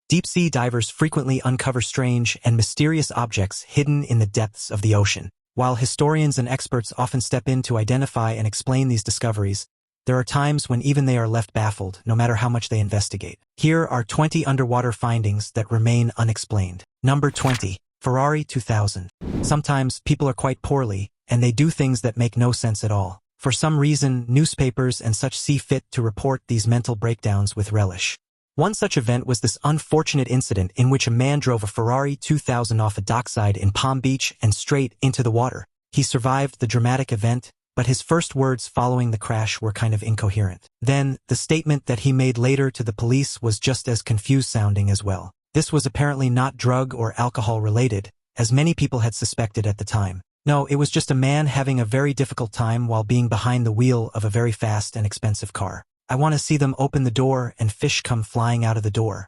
Deep-sea divers frequently uncover strange and mysterious objects hidden in the depths of the ocean. While historians and experts often step in to identify and explain these discoveries, there are times when even they are left baffled, no matter how much they investigate. Here are 20 underwater findings that remain unexplained. Number 20. Ferrari 2000. Sometimes people are quite poorly, and they do things that make no sense at all. For some reason, newspapers and such see fit to report these mental breakdowns with relish. One such event was this unfortunate incident in which a man drove a Ferrari 2000 off a dockside in Palm Beach and straight into the water. He survived the dramatic event, but his first words following the crash were kind of incoherent. Then, the statement that he made later to the police was just as confused-sounding as well. This was apparently not drug or alcohol-related, as many people had suspected at the time. No, it was just a man having a very difficult time while being behind the wheel of a very fast and expensive car. I want to see them open the door and fish come flying out of the door.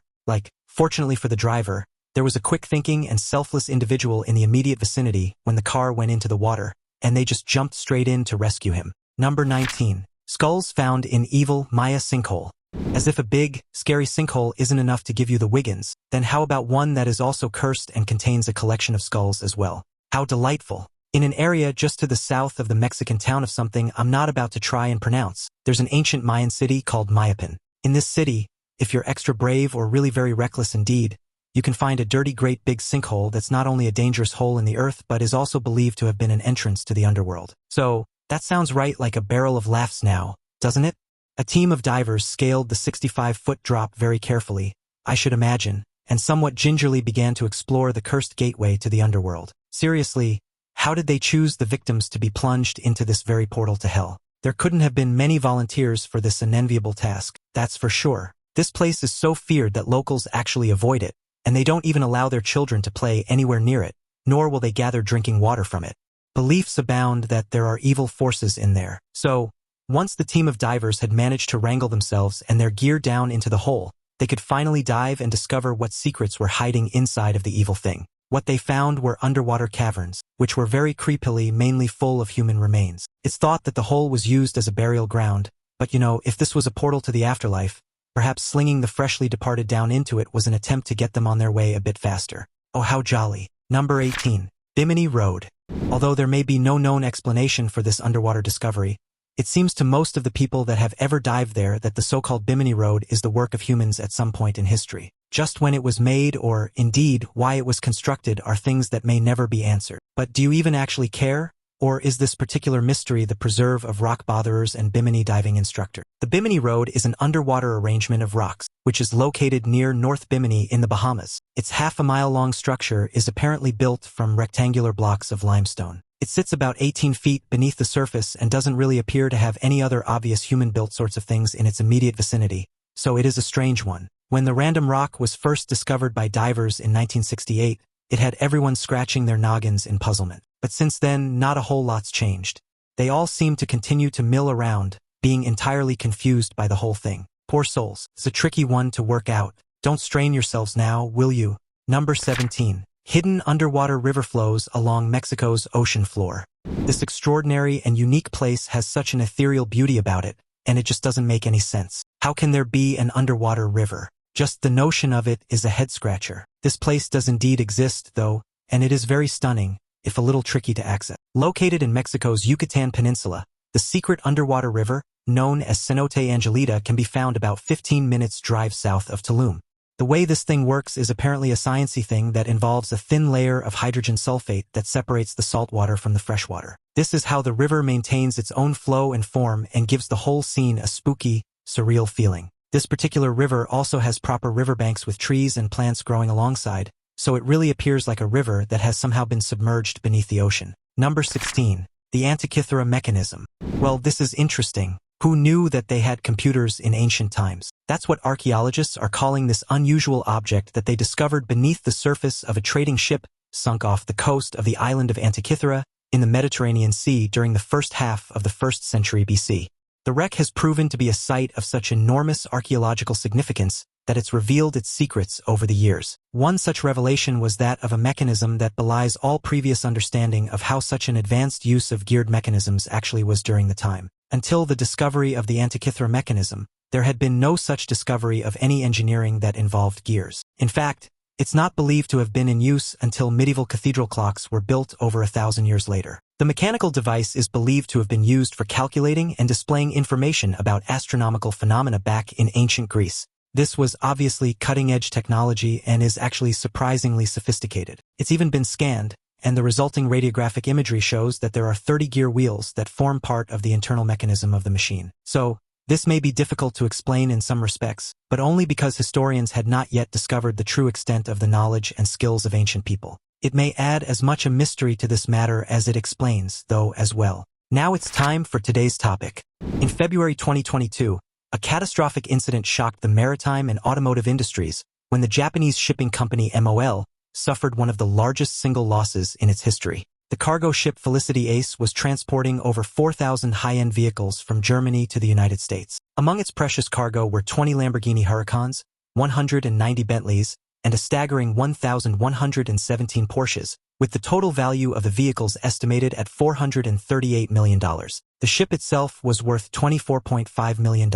Fortunately for the driver, there was a quick-thinking and selfless individual in the immediate vicinity when the car went into the water, and they just jumped straight in to rescue him. Number 19. Skulls found in evil Maya sinkhole. As if a big, scary sinkhole isn't enough to give you the Wiggins, then how about one that is also cursed and contains a collection of skulls as well? How delightful. In an area just to the south of the Mexican town of something I'm not about to try and pronounce, there's an ancient Mayan city called Mayapan. In this city, if you're extra brave or really very reckless indeed, you can find a dirty great big sinkhole that's not only a dangerous hole in the earth but is also believed to have been an entrance to the underworld. So, that sounds right like a barrel of laughs now, doesn't it? A team of divers scaled the 65-foot drop very carefully, I should imagine, and somewhat gingerly began to explore the cursed gateway to the underworld. Seriously, how did they choose the victims to be plunged into this very portal to hell? There couldn't have been many volunteers for this unenviable task, that's for sure. This place is so feared that locals actually avoid it, and they don't even allow their children to play anywhere near it, nor will they gather drinking water from it. Beliefs abound that there are evil forces in there. So, once the team of divers had managed to wrangle themselves and their gear down into the hole, they could finally dive and discover what secrets were hiding inside of the evil thing. What they found were underwater caverns, which were very creepily mainly full of human remains. It's thought that the hole was used as a burial ground, but if this was a portal to the afterlife, perhaps slinging the freshly departed down into it was an attempt to get them on their way a bit faster. Oh, how jolly. Number 18. Bimini Road. Although there may be no known explanation for this underwater discovery, it seems to most of the people that have ever dived there that the so-called Bimini Road is the work of humans at some point in history. Just when it was made or, indeed, why it was constructed are things that may never be answered. But do you even actually care? Or is this particular mystery the preserve of rock botherers and Bimini diving instructor? The Bimini Road is an underwater arrangement of rocks, which is located near North Bimini in the Bahamas. Its half-a-mile-long structure is apparently built from rectangular blocks of limestone. It sits about 18 feet beneath the surface and doesn't really appear to have any other obvious human-built sorts of things in its immediate vicinity, so it is a strange one. When the random rock was first discovered by divers in 1968, it had everyone scratching their noggins in puzzlement. But since then, not a whole lot's changed. They all seem to continue to mill around, being entirely confused by the whole thing. Poor souls. It's a tricky one to work out. Don't strain yourselves now, will you? Number 17. Hidden underwater river flows along Mexico's ocean floor. This extraordinary and unique place has such an ethereal beauty about it, and it just doesn't make any sense. How can there be an underwater river? Just the notion of it is a head-scratcher. This place does indeed exist, though, and it is very stunning, if a little tricky to access. Located in Mexico's Yucatan Peninsula, the secret underwater river, known as Cenote Angelita, can be found about 15 minutes drive south of Tulum. The way this thing works is apparently a sciencey thing that involves a thin layer of hydrogen sulfate that separates the salt water from the fresh water. This is how the river maintains its own flow and form and gives the whole scene a spooky, surreal feeling. This particular river also has proper riverbanks with trees and plants growing alongside, so it really appears like a river that has somehow been submerged beneath the ocean. Number 16. The Antikythera mechanism. Well, this is interesting. Who knew that they had computers in ancient times? That's what archaeologists are calling this unusual object that they discovered beneath the surface of a trading ship sunk off the coast of the island of Antikythera in the Mediterranean Sea during the first half of the 1st century BC. The wreck has proven to be a site of such enormous archaeological significance that it's revealed its secrets over the years. One such revelation was that of a mechanism that belies all previous understanding of how such an advanced use of geared mechanisms actually was during the time. Until the discovery of the Antikythera mechanism, there had been no such discovery of any engineering that involved gears. In fact, it's not believed to have been in use until medieval cathedral clocks were built over 1,000 years later. The mechanical device is believed to have been used for calculating and displaying information about astronomical phenomena back in ancient Greece. This was obviously cutting-edge technology and is actually surprisingly sophisticated. It's even been scanned, and the resulting radiographic imagery shows that there are 30 gear wheels that form part of the internal mechanism of the machine. So, this may be difficult to explain in some respects, but only because historians had not yet discovered the true extent of the knowledge and skills of ancient people. It may add as much a mystery to this matter as it explains, though, as well. Now it's time for today's topic. In February 2022, a catastrophic incident shocked the maritime and automotive industries when the Japanese shipping company MOL suffered one of the largest single losses in its history. The cargo ship Felicity Ace was transporting over 4,000 high-end vehicles from Germany to the United States. Among its precious cargo were 20 Lamborghini Huracans, 190 Bentleys, and a staggering 1,117 Porsches, with the total value of the vehicles estimated at $438 million. The ship itself was worth $24.5 million.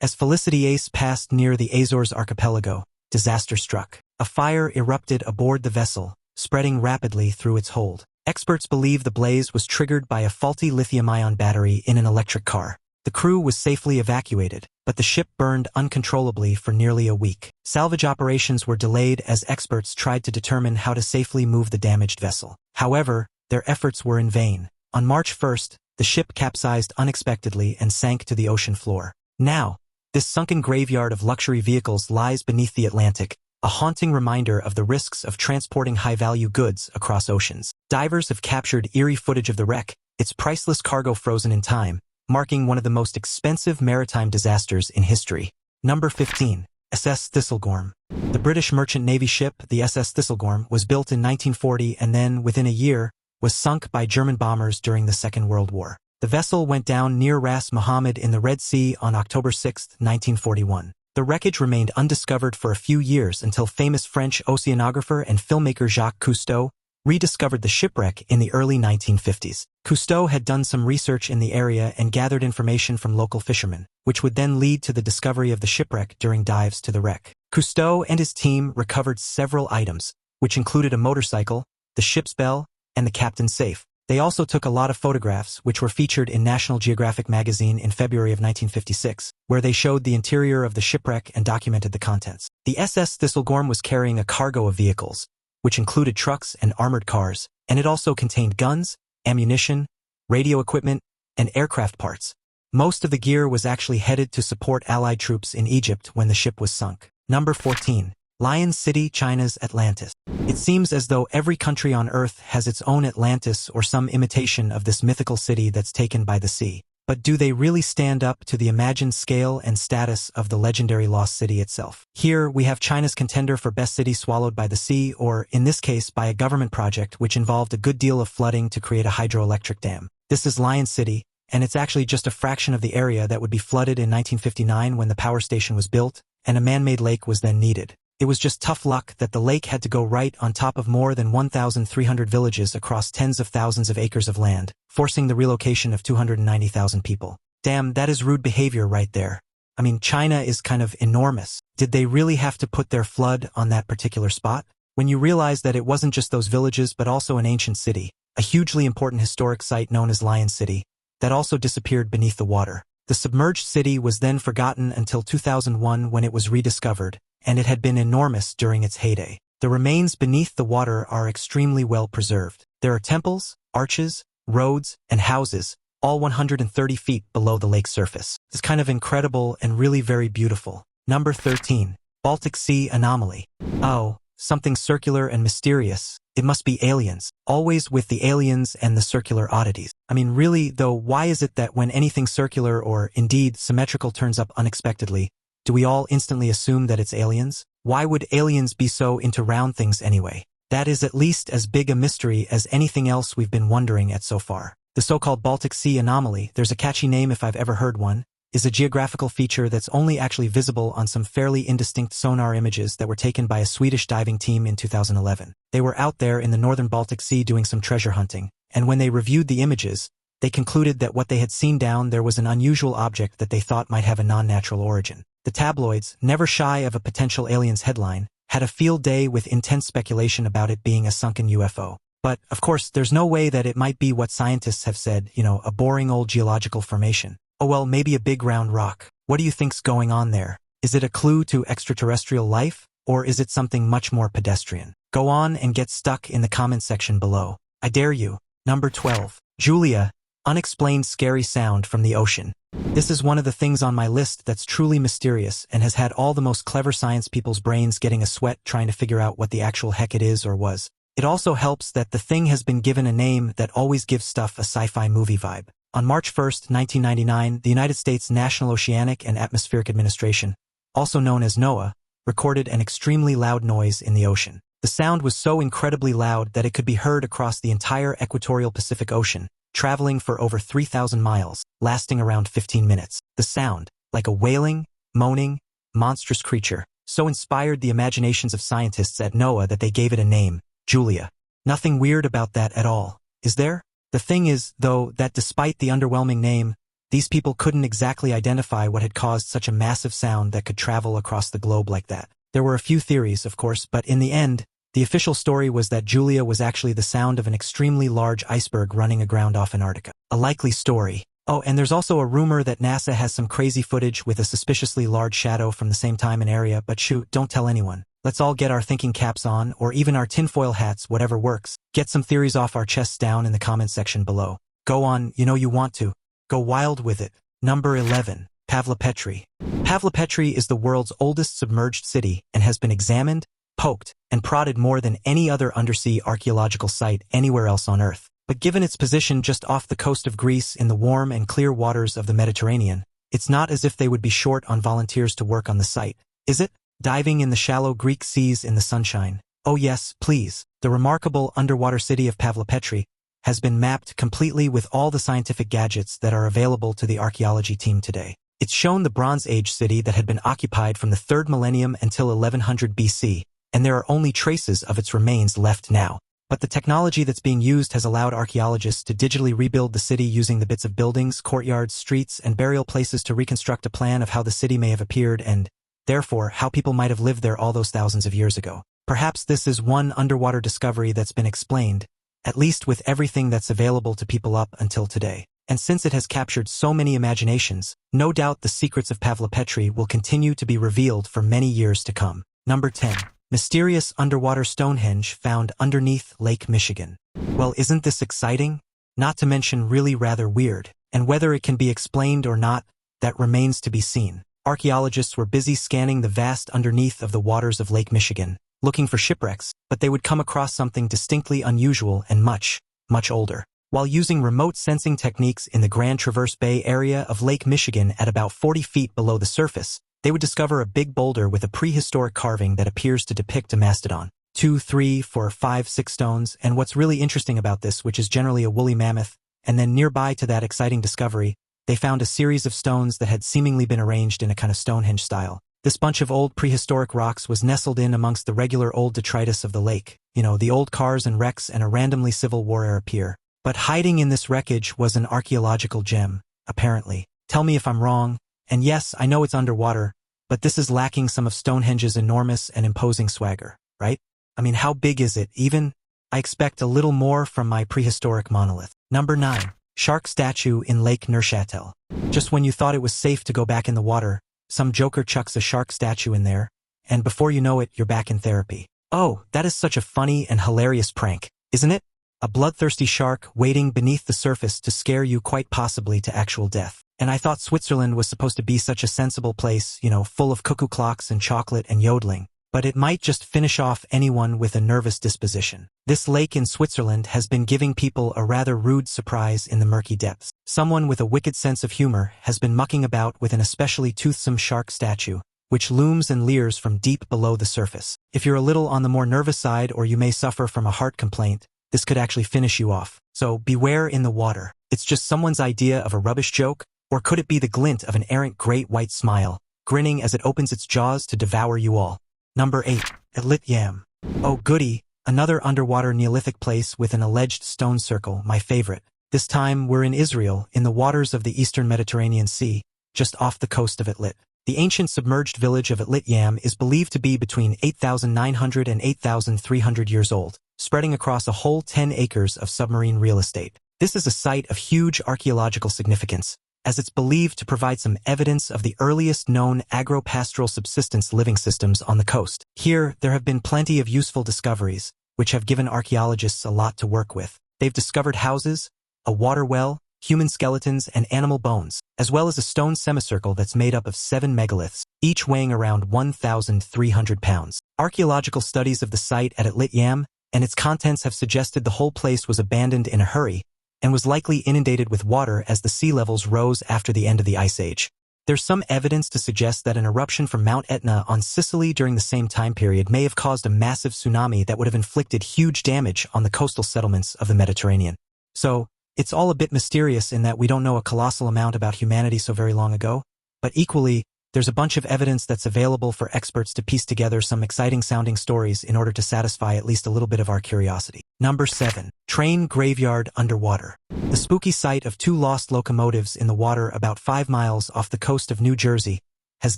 As Felicity Ace passed near the Azores archipelago, disaster struck. A fire erupted aboard the vessel, spreading rapidly through its hold. Experts believe the blaze was triggered by a faulty lithium-ion battery in an electric car. The crew was safely evacuated, but the ship burned uncontrollably for nearly a week. Salvage operations were delayed as experts tried to determine how to safely move the damaged vessel. However, their efforts were in vain. On March 1st, the ship capsized unexpectedly and sank to the ocean floor. Now, this sunken graveyard of luxury vehicles lies beneath the Atlantic, a haunting reminder of the risks of transporting high-value goods across oceans. Divers have captured eerie footage of the wreck, its priceless cargo frozen in time, marking one of the most expensive maritime disasters in history. Number 15. SS Thistlegorm. The British merchant navy ship, the SS Thistlegorm, was built in 1940 and then, within a year, was sunk by German bombers during the Second World War. The vessel went down near Ras Mohammed in the Red Sea on October 6, 1941. The wreckage remained undiscovered for a few years until famous French oceanographer and filmmaker Jacques Cousteau rediscovered the shipwreck in the early 1950s. Cousteau had done some research in the area and gathered information from local fishermen, which would then lead to the discovery of the shipwreck during dives to the wreck. Cousteau and his team recovered several items, which included a motorcycle, the ship's bell, and the captain's safe. They also took a lot of photographs, which were featured in National Geographic magazine in February of 1956, where they showed the interior of the shipwreck and documented the contents. The SS Thistlegorm was carrying a cargo of vehicles, which included trucks and armored cars, and it also contained guns, ammunition, radio equipment, and aircraft parts. Most of the gear was actually headed to support Allied troops in Egypt when the ship was sunk. Number 14. Lion City, China's Atlantis. It seems as though every country on Earth has its own Atlantis or some imitation of this mythical city that's taken by the sea. But do they really stand up to the imagined scale and status of the legendary lost city itself? Here, we have China's contender for best city swallowed by the sea, or, in this case, by a government project which involved a good deal of flooding to create a hydroelectric dam. This is Lion City, and it's actually just a fraction of the area that would be flooded in 1959 when the power station was built, and a man-made lake was then needed. It was just tough luck that the lake had to go right on top of more than 1,300 villages across tens of thousands of acres of land, forcing the relocation of 290,000 people. Damn, that is rude behavior right there. I mean, China is kind of enormous. Did they really have to put their flood on that particular spot? When you realize that it wasn't just those villages but also an ancient city, a hugely important historic site known as Lion City, that also disappeared beneath the water. The submerged city was then forgotten until 2001 when it was rediscovered, and it had been enormous during its heyday. The remains beneath the water are extremely well preserved. There are temples, arches, roads, and houses, all 130 feet below the lake's surface. It's kind of incredible and really very beautiful. Number 13. Baltic Sea Anomaly. Oh, something circular and mysterious. It must be aliens. Always with the aliens and the circular oddities. I mean, really, though, why is it that when anything circular or, indeed, symmetrical turns up unexpectedly, do we all instantly assume that it's aliens? Why would aliens be so into round things anyway? That is at least as big a mystery as anything else we've been wondering at so far. The so-called Baltic Sea Anomaly, there's a catchy name if I've ever heard one, is a geographical feature that's only actually visible on some fairly indistinct sonar images that were taken by a Swedish diving team in 2011. They were out there in the northern Baltic Sea doing some treasure hunting, and when they reviewed the images, they concluded that what they had seen down there was an unusual object that they thought might have a non-natural origin. The tabloids, never shy of a potential aliens headline, had a field day with intense speculation about it being a sunken UFO. But, of course, there's no way that it might be what scientists have said, a boring old geological formation. Oh well, maybe a big round rock. What do you think's going on there? Is it a clue to extraterrestrial life? Or is it something much more pedestrian? Go on and get stuck in the comment section below. I dare you. Number 12. Julia. Unexplained scary sound from the ocean. This is one of the things on my list that's truly mysterious and has had all the most clever science people's brains getting a sweat trying to figure out what the actual heck it is or was. It also helps that the thing has been given a name that always gives stuff a sci-fi movie vibe. On March 1, 1999, the United States National Oceanic and Atmospheric Administration, also known as NOAA, recorded an extremely loud noise in the ocean. The sound was so incredibly loud that it could be heard across the entire equatorial Pacific Ocean, traveling for over 3,000 miles, lasting around 15 minutes. The sound, like a wailing, moaning, monstrous creature, so inspired the imaginations of scientists at NOAA that they gave it a name, Julia. Nothing weird about that at all, is there? The thing is, though, that despite the underwhelming name, these people couldn't exactly identify what had caused such a massive sound that could travel across the globe like that. There were a few theories, of course, but in the end, the official story was that Julia was actually the sound of an extremely large iceberg running aground off Antarctica. A likely story. Oh, and there's also a rumor that NASA has some crazy footage with a suspiciously large shadow from the same time and area, but shoot, don't tell anyone. Let's all get our thinking caps on, or even our tinfoil hats, whatever works. Get some theories off our chests down in the comment section below. Go on, you want to. Go wild with it. Number 11. Pavlopetri. Pavlopetri is the world's oldest submerged city and has been examined, poked, and prodded more than any other undersea archaeological site anywhere else on Earth. But given its position just off the coast of Greece in the warm and clear waters of the Mediterranean, it's not as if they would be short on volunteers to work on the site, is it? Diving in the shallow Greek seas in the sunshine. Oh yes, please. The remarkable underwater city of Pavlopetri has been mapped completely with all the scientific gadgets that are available to the archaeology team today. It's shown the Bronze Age city that had been occupied from the 3rd millennium until 1100 BC, and there are only traces of its remains left now. But the technology that's being used has allowed archaeologists to digitally rebuild the city using the bits of buildings, courtyards, streets, and burial places to reconstruct a plan of how the city may have appeared and, therefore, how people might have lived there all those thousands of years ago. Perhaps this is one underwater discovery that's been explained, at least with everything that's available to people up until today. And since it has captured so many imaginations, no doubt the secrets of Pavlopetri will continue to be revealed for many years to come. Number 10. Mysterious underwater Stonehenge found underneath Lake Michigan. Well, isn't this exciting? Not to mention really rather weird. And whether it can be explained or not, that remains to be seen. Archaeologists were busy scanning the vast underneath of the waters of Lake Michigan, looking for shipwrecks, but they would come across something distinctly unusual and much, much older. While using remote sensing techniques in the Grand Traverse Bay area of Lake Michigan at about 40 feet below the surface, they would discover a big boulder with a prehistoric carving that appears to depict a mastodon. 2, 3, 4, 5, 6 stones, and what's really interesting about this, which is generally a woolly mammoth, and then nearby to that exciting discovery, they found a series of stones that had seemingly been arranged in a kind of Stonehenge style. This bunch of old prehistoric rocks was nestled in amongst the regular old detritus of the lake, the old cars and wrecks and a randomly Civil War-era pier. But hiding in this wreckage was an archaeological gem, apparently. Tell me if I'm wrong, and yes, I know it's underwater, but this is lacking some of Stonehenge's enormous and imposing swagger, right? I mean, how big is it, even? I expect a little more from my prehistoric monolith. Number 9. Shark statue in Lake Neuchatel. Just when you thought it was safe to go back in the water, some joker chucks a shark statue in there, and before you know it, you're back in therapy. Oh, that is such a funny and hilarious prank, isn't it? A bloodthirsty shark waiting beneath the surface to scare you quite possibly to actual death. And I thought Switzerland was supposed to be such a sensible place, full of cuckoo clocks and chocolate and yodeling. But it might just finish off anyone with a nervous disposition. This lake in Switzerland has been giving people a rather rude surprise in the murky depths. Someone with a wicked sense of humor has been mucking about with an especially toothsome shark statue, which looms and leers from deep below the surface. If you're a little on the more nervous side or you may suffer from a heart complaint, this could actually finish you off. So beware in the water. It's just someone's idea of a rubbish joke, or could it be the glint of an errant great white smile, grinning as it opens its jaws to devour you all? Number 8. Atlit Yam. Oh goody, another underwater Neolithic place with an alleged stone circle, my favorite. This time, we're in Israel, in the waters of the eastern Mediterranean Sea, just off the coast of Atlit. The ancient submerged village of Atlit Yam is believed to be between 8,900 and 8,300 years old, spreading across a whole 10 acres of submarine real estate. This is a site of huge archaeological significance, as it's believed to provide some evidence of the earliest known agro-pastoral subsistence living systems on the coast. Here, there have been plenty of useful discoveries, which have given archaeologists a lot to work with. They've discovered houses, a water well, human skeletons, and animal bones, as well as a stone semicircle that's made up of 7 megaliths, each weighing around 1,300 pounds. Archaeological studies of the site at Atlit Yam and its contents have suggested the whole place was abandoned in a hurry and was likely inundated with water as the sea levels rose after the end of the Ice Age. There's some evidence to suggest that an eruption from Mount Etna on Sicily during the same time period may have caused a massive tsunami that would have inflicted huge damage on the coastal settlements of the Mediterranean. So, it's all a bit mysterious in that we don't know a colossal amount about humanity so very long ago, but equally, there's a bunch of evidence that's available for experts to piece together some exciting-sounding stories in order to satisfy at least a little bit of our curiosity. Number 7. Train graveyard underwater. The spooky sight of 2 lost locomotives in the water about 5 miles off the coast of New Jersey has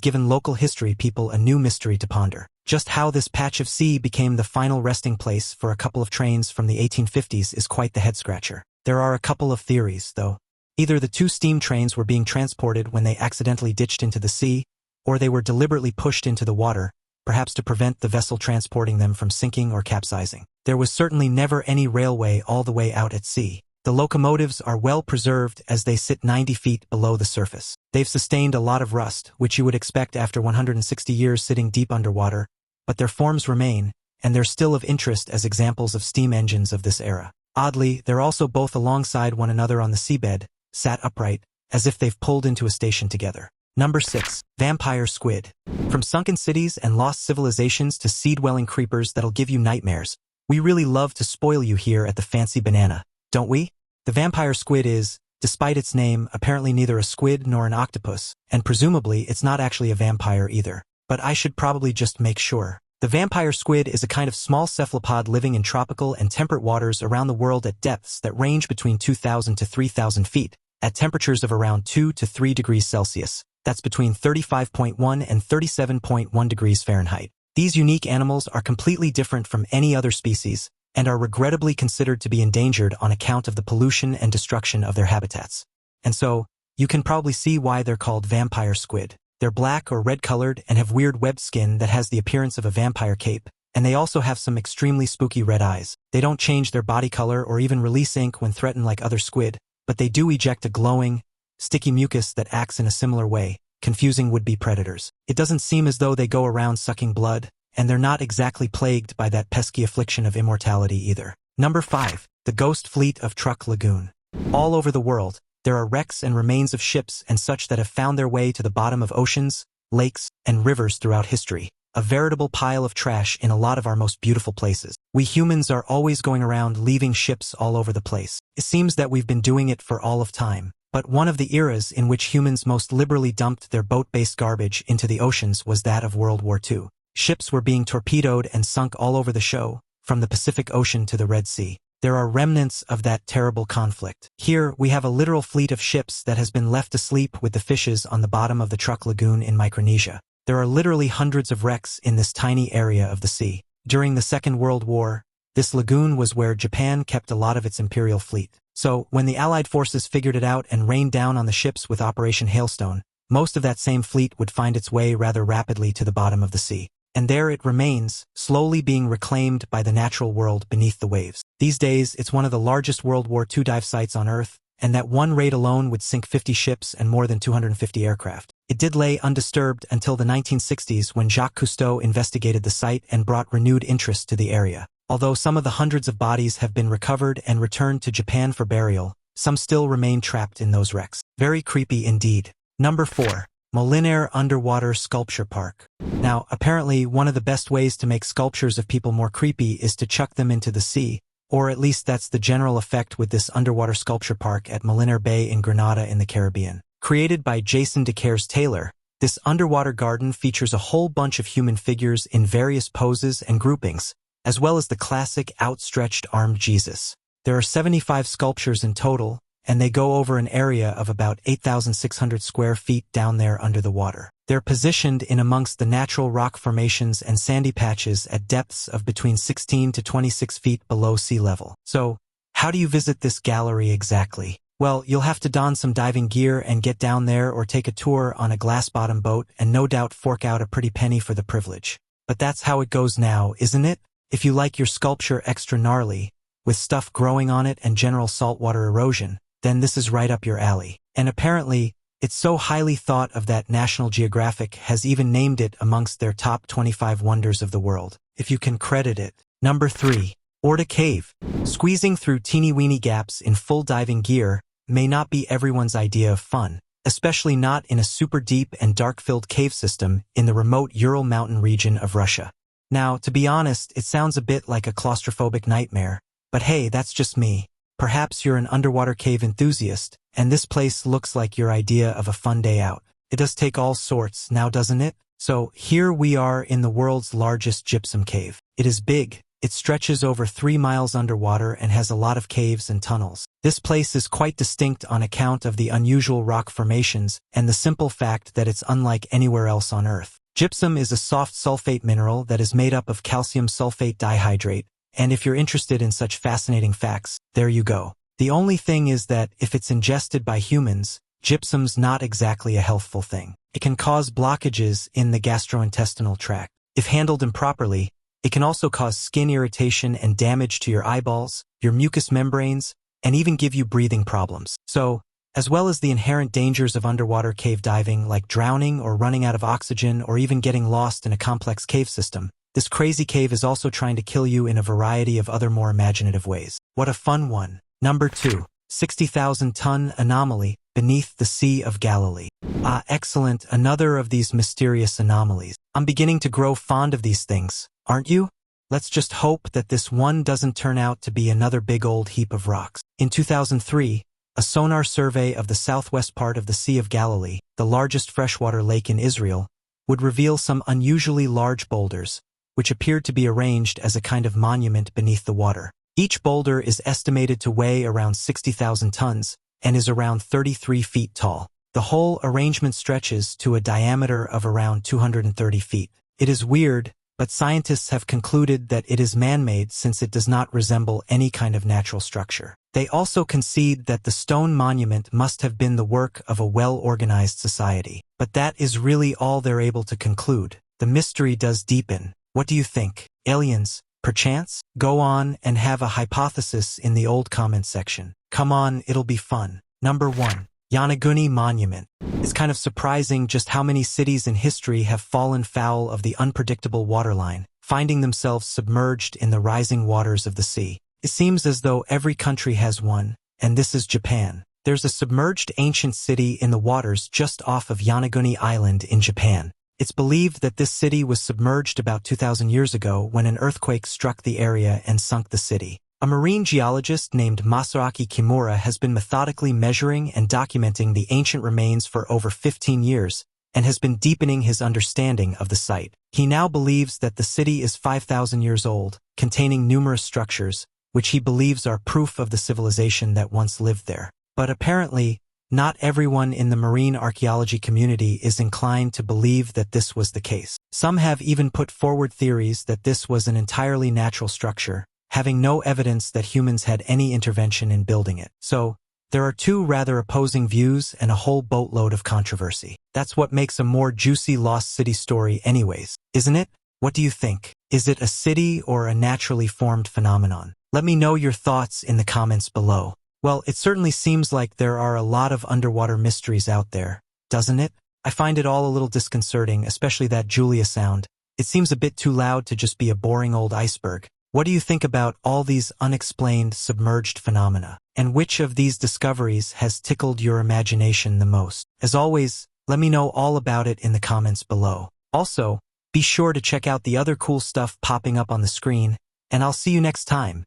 given local history people a new mystery to ponder. Just how this patch of sea became the final resting place for a couple of trains from the 1850s is quite the head-scratcher. There are a couple of theories, though. Either the 2 steam trains were being transported when they accidentally ditched into the sea, or they were deliberately pushed into the water, perhaps to prevent the vessel transporting them from sinking or capsizing. There was certainly never any railway all the way out at sea. The locomotives are well preserved as they sit 90 feet below the surface. They've sustained a lot of rust, which you would expect after 160 years sitting deep underwater, but their forms remain, and they're still of interest as examples of steam engines of this era. Oddly, they're also both alongside one another on the seabed, sat upright, as if they've pulled into a station together. Number 6. Vampire squid. From sunken cities and lost civilizations to sea-dwelling creepers that'll give you nightmares, we really love to spoil you here at the Fancy Banana, don't we? The vampire squid is, despite its name, apparently neither a squid nor an octopus, and presumably it's not actually a vampire either. But I should probably just make sure. The vampire squid is a kind of small cephalopod living in tropical and temperate waters around the world at depths that range between 2,000 to 3,000 feet, at temperatures of around 2 to 3 degrees Celsius. That's between 35.1 and 37.1 degrees Fahrenheit. These unique animals are completely different from any other species, and are regrettably considered to be endangered on account of the pollution and destruction of their habitats. And so, you can probably see why they're called vampire squid. They're black or red-colored and have weird webbed skin that has the appearance of a vampire cape, and they also have some extremely spooky red eyes. They don't change their body color or even release ink when threatened like other squid, but they do eject a glowing, sticky mucus that acts in a similar way, confusing would-be predators. It doesn't seem as though they go around sucking blood, and they're not exactly plagued by that pesky affliction of immortality either. Number 5. The Ghost Fleet of Truk Lagoon. All over the world, there are wrecks and remains of ships and such that have found their way to the bottom of oceans, lakes, and rivers throughout history, a veritable pile of trash in a lot of our most beautiful places. We humans are always going around leaving ships all over the place. It seems that we've been doing it for all of time. But one of the eras in which humans most liberally dumped their boat-based garbage into the oceans was that of World War II. Ships were being torpedoed and sunk all over the show, from the Pacific Ocean to the Red Sea. There are remnants of that terrible conflict. Here, we have a literal fleet of ships that has been left asleep with the fishes on the bottom of the Truk Lagoon in Micronesia. There are literally hundreds of wrecks in this tiny area of the sea. During the Second World War, this lagoon was where Japan kept a lot of its imperial fleet. So, when the Allied forces figured it out and rained down on the ships with Operation Hailstone, most of that same fleet would find its way rather rapidly to the bottom of the sea. And there it remains, slowly being reclaimed by the natural world beneath the waves. These days, it's one of the largest World War II dive sites on Earth, and that one raid alone would sink 50 ships and more than 250 aircraft. It did lay undisturbed until the 1960s when Jacques Cousteau investigated the site and brought renewed interest to the area. Although some of the hundreds of bodies have been recovered and returned to Japan for burial, some still remain trapped in those wrecks. Very creepy indeed. Number 4. Molinere Underwater Sculpture Park. Now, apparently one of the best ways to make sculptures of people more creepy is to chuck them into the sea, or at least that's the general effect with this underwater sculpture park at Molinere Bay in Grenada in the Caribbean. Created by Jason DeCaires Taylor, this underwater garden features a whole bunch of human figures in various poses and groupings, as well as the classic outstretched armed Jesus. There are 75 sculptures in total, and they go over an area of about 8,600 square feet down there under the water. They're positioned in amongst the natural rock formations and sandy patches at depths of between 16 to 26 feet below sea level. So, how do you visit this gallery exactly? Well, you'll have to don some diving gear and get down there, or take a tour on a glass-bottom boat and no doubt fork out a pretty penny for the privilege. But that's how it goes now, isn't it? If you like your sculpture extra gnarly, with stuff growing on it and general saltwater erosion, then this is right up your alley. And apparently, it's so highly thought of that National Geographic has even named it amongst their top 25 wonders of the world, if you can credit it. Number 3. Orta Cave. Squeezing through teeny-weeny gaps in full diving gear may not be everyone's idea of fun, especially not in a super deep and dark-filled cave system in the remote Ural mountain region of Russia. Now, to be honest, it sounds a bit like a claustrophobic nightmare, but hey, that's just me. Perhaps you're an underwater cave enthusiast, and this place looks like your idea of a fun day out. It does take all sorts, now doesn't it? So, here we are in the world's largest gypsum cave. It is big. It stretches over 3 miles underwater and has a lot of caves and tunnels. This place is quite distinct on account of the unusual rock formations and the simple fact that it's unlike anywhere else on Earth. Gypsum is a soft sulfate mineral that is made up of calcium sulfate dihydrate, and if you're interested in such fascinating facts, there you go. The only thing is that if it's ingested by humans, gypsum's not exactly a healthful thing. It can cause blockages in the gastrointestinal tract. If handled improperly, it can also cause skin irritation and damage to your eyeballs, your mucous membranes, and even give you breathing problems. So, as well as the inherent dangers of underwater cave diving like drowning or running out of oxygen or even getting lost in a complex cave system, this crazy cave is also trying to kill you in a variety of other more imaginative ways. What a fun one. Number 2. 60,000-ton anomaly beneath the Sea of Galilee. Ah, excellent, another of these mysterious anomalies. I'm beginning to grow fond of these things, aren't you? Let's just hope that this one doesn't turn out to be another big old heap of rocks. In 2003, a sonar survey of the southwest part of the Sea of Galilee, the largest freshwater lake in Israel, would reveal some unusually large boulders, which appeared to be arranged as a kind of monument beneath the water. Each boulder is estimated to weigh around 60,000 tons and is around 33 feet tall. The whole arrangement stretches to a diameter of around 230 feet. It is weird, but scientists have concluded that it is man-made since it does not resemble any kind of natural structure. They also concede that the stone monument must have been the work of a well-organized society. But that is really all they're able to conclude. The mystery does deepen. What do you think? Aliens, perchance? Go on and have a hypothesis in the old comment section. Come on, it'll be fun. Number 1. Yonaguni Monument. It's kind of surprising just how many cities in history have fallen foul of the unpredictable waterline, finding themselves submerged in the rising waters of the sea. It seems as though every country has one, and this is Japan. There's a submerged ancient city in the waters just off of Yonaguni Island in Japan. It's believed that this city was submerged about 2,000 years ago when an earthquake struck the area and sunk the city. A marine geologist named Masaaki Kimura has been methodically measuring and documenting the ancient remains for over 15 years and has been deepening his understanding of the site. He now believes that the city is 5,000 years old, containing numerous structures, which he believes are proof of the civilization that once lived there. But apparently, not everyone in the marine archaeology community is inclined to believe that this was the case. Some have even put forward theories that this was an entirely natural structure, having no evidence that humans had any intervention in building it. So, there are two rather opposing views and a whole boatload of controversy. That's what makes a more juicy lost city story anyways, isn't it? What do you think? Is it a city or a naturally formed phenomenon? Let me know your thoughts in the comments below. Well, it certainly seems like there are a lot of underwater mysteries out there, doesn't it? I find it all a little disconcerting, especially that Julia sound. It seems a bit too loud to just be a boring old iceberg. What do you think about all these unexplained submerged phenomena? And which of these discoveries has tickled your imagination the most? As always, let me know all about it in the comments below. Also, be sure to check out the other cool stuff popping up on the screen, and I'll see you next time.